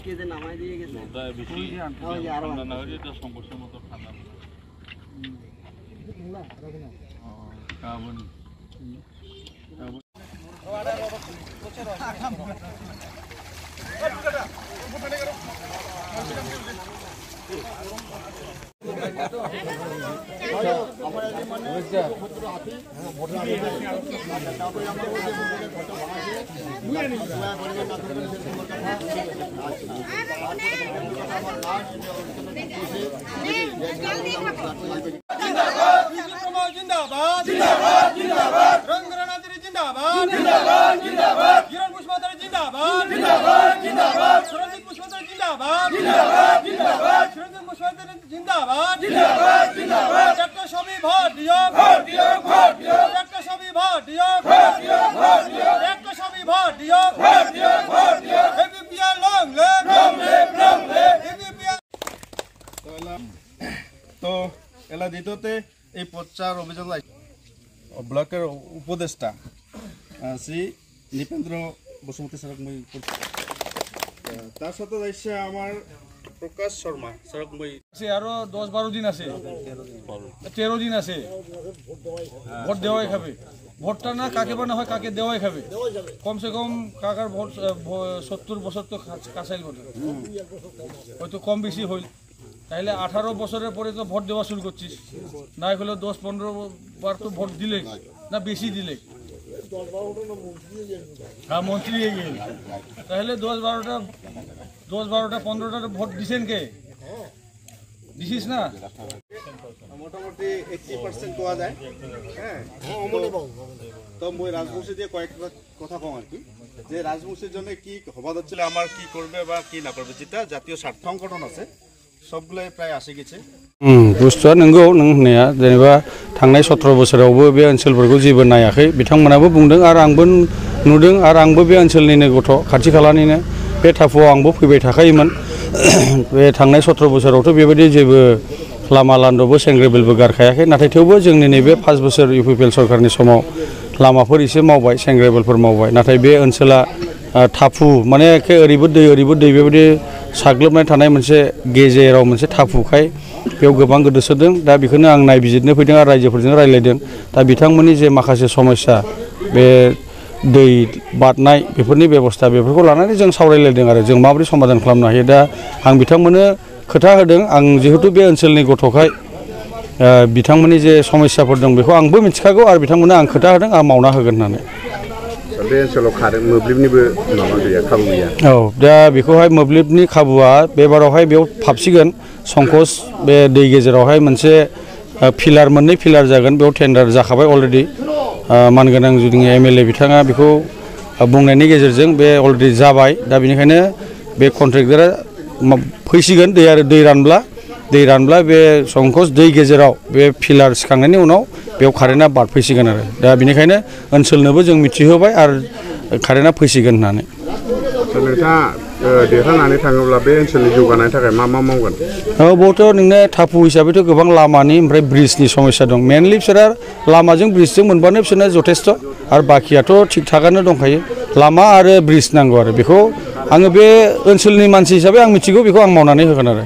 কেদে নামাই দিয়ে গেছে ওটা বেশি ঠান্ডা না হলে এটা সমস্যার মতো ঠান্ডা না কাবন তো এলা দ্বিতীয়তে এই প্রচার অভিযান ব্লকের উপদেষ্টা শ্রী নৃপেন্দ্র বসুমতী স্যারক মই তার সাথে যাইছে আমার প্রকাশ শর্মা স্যারক মই আরো 10-12 দিন আছে 13 দিন আছে ভোট দেওয়াই খাবে ভোটটা না কাকে বানা হয় কাকে দেওয়াই খাবে কমসে কম কাকার ভোট 70 বছর তো কাছাইল ভোট হয়তো কম বেশি হইল তাহলে 18 বছরের পরে তো ভোট দেওয়া শুরু করছিস না হলে 10-15 বার তো ভোট দিলে না বেশি দিলে হ্যাঁ মন্ত্রী গেল তাহলে 10-12টা 15টা ভোট দিছেন কে দিছিস না মোটামুটি 80% পাওয়া যায় হ্যাঁ তো মই রাজবংশী দিয়ে কয়েকটা কথা কম আর কি যে রাজবংশীর জন্য কি হবা হচ্ছিল আমার কি করবে বা কি না করবে যেটা জাতীয় স্বার্থ সংগঠন আছে सबगुला प्राय आसे गेছে बुस्थुआ नंगौ नों होननाया जेनेबा थांनाय 17 बोसोरावबो बे ओनसोलफोरखौ जेबो नायाखै बिथांमोनाबो बुंदों आरो आंबो नुदों आरो आंबो बे ओनसोलनिनो गथ' खाथि खालानिनो बे थाफुआव आंबो फैबाय थाखायोमोन बे थांनाय 17 बोसोरावथ' बेबायदि जेबो लामा लान्दोबो सेंग्रेबेलबो गारखायाखै नाथाय थेवबो जोंनि नैबे 5 बोसोर इउपिपिएल सरकारनि समाव लामाफोर एसे मावबाय सेंग्रेबेलफोर मावबाय नाथाय बे ओनसोला थाफु माने एखे ओरैबो दै बेबायदि साग्लोबनाय थानाय मोनसे गेजेराव मोनसे थाफुखाय बेयाव गोबां गोदोसोदों दा बेखौनो आं नायबिजिरनो फैदों आरो रायजोफोरजों रायज्लायदों दा बिथांमोननि जे माखासे समस्या बे दै बारनाय बेफोरनि बेबस्था बेफोरखौ लानानै जों सावरायलायदों आरो जों माबोरै समाधान खालामनो हायो दा आं बिथांमोननो खोथा होदों आं जिहेतु बे ओनसोलनि गथ'खाय बिथांमोननि जे समस्याफोर दं बेखौ आंबो मिथिखागौ आरो बिथांमोननो आं खोथा होदों आं मावना होगोन होननानै बे ओनसोलाव खारेन्ट मोब्लिबनिबो माबा गैया खाबु गैया औ दा बेखौहाय मोब्लिबनि खाबुआ बे बारावहाय बेयाव फाबसिगोन संकस बे दै गेजेरावहाय मोनसे फिलार मोननै फिलार जागोन बेयाव टेन्डार जाखाबाय अलरेडि मानगोनां जोंनि एमएलए बिथाङा बेखौ बुंनायनि गेजेरजों बे अलरेडि जाबाय दा बेनिखायनो बे कन्ट्रेक्टरा फैसिगोन दै रानब्ला बे संकस दै गेजेराव बे फिलार सिखांनायनि उनाव बेयाव कारेन्टआ बारफैसिगोन आरो दा बेनिखायनो ओनसोलनोबो जों मिथिहोबाय आरो कारेन्टआ फैसिगोन होननानै नोंथाङा देरहानानै थाङोब्ला बे ओनसोलनि जौगानायनि थाखाय मा मावगोन औ बेयावथ' नोंनो थाफु हिसाबैथ' गोबां लामानि ओमफ्राय ब्रिजनि समस्या दं मेनलि बिसोरा लामाजों ब्रिजजों मोनबानो बिसोरना जथेस्थ' आरो बाखियाथ' थिग थागानो दंखायो लामा आरो ब्रिज नांगौ आरो बेखौ आङो बे ओनसोलनि मानसि हिसाबै आं मिथिगौ बेखौ आं मावनानै होगोन आरो